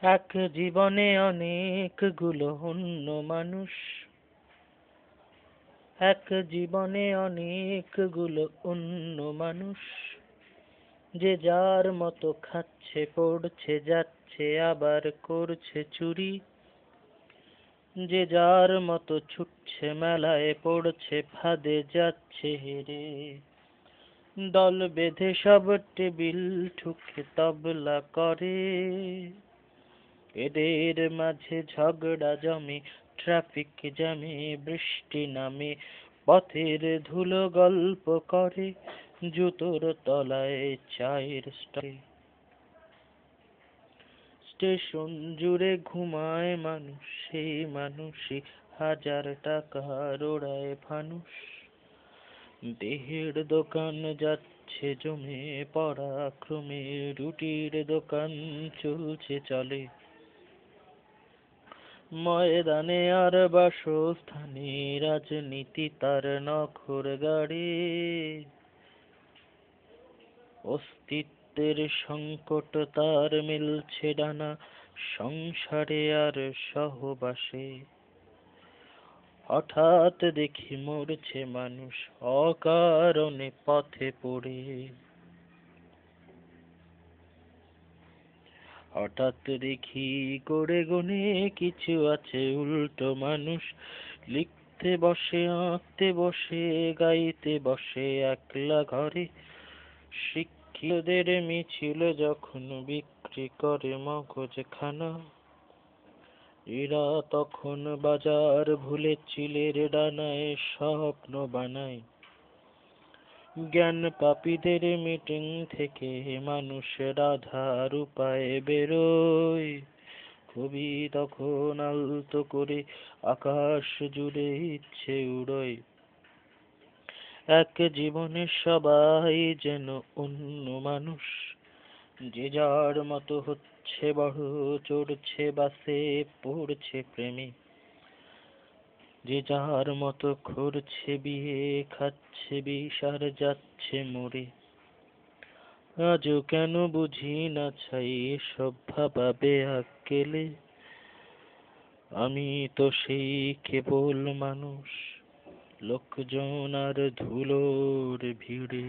এক জীবনে অনেকগুলো অন্য মানুষ, এক জীবনে অনেকগুলো অন্য মানুষ, যে যার মতো খাচ্ছে পড়ছে যাচ্ছে আবার করছে চুরি, যে যার মতো ছুটছে মেলায় পড়ছে ফাঁদে যাচ্ছে হেরে, দল বেঁধে সব টেবিল ঠুকে তবলা করে, এদের মাঝে ঝগড়া জমে, ট্রাফিক জ্যামে, বৃষ্টি নামে, পথের ধুলো গল্প করে, জুতোর তলায় চায়ের স্টলে, স্টেশন জুড়ে ঘুমায় মানুষ, সেই মানুষই হাজার টাকার ওড়ায় ফানুস, দেহের দোকান যাচ্ছে জমে পরাক্রমে, রুটির দোকান চলছে চলে, ময়দানে আর বাসস্থানে রাজনীতি তার নখর গাড়ে, অস্তিত্বের সংকট তার মিলছে ডানা সংসারে আর সহবাসে, হঠাৎ দেখি মরছে মানুষ অকারণে পথে পড়ে, হঠাৎ দেখি করে গুনে কিছু আছে উল্টো মানুষ, লিখতে বসে আঁকতে বসে গাইতে বসে একলা ঘরে, শিক্ষিতদের মিছিল যখন বিক্রি করে মগজ খানা, এরা তখন বাজার ভুলে চিলের ডানায় স্বপ্ন বানায়, জ্ঞান পাপীদের মিটিং থেকে মানুষের আধার উপায় বেরোয়, কবি তখন আলতো করে আকাশ জুড়ে ইচ্ছে উড়োয়, এক জীবনে সবাই যেন অন্য মানুষ, যে যার মতো হচ্ছে বড়, চড়ছে বাসে পড়ছে প্রেমে, যে যার মতো করছে বিয়ে খাচ্ছে বিষ আর যাচ্ছে মরে, আজও কেন বুঝি না ছাই এসব ভাবাবে আক্কেলে, আমি তো সেই কেবল মানুষ, লোকজন আর ধুলোর ভিড়ে।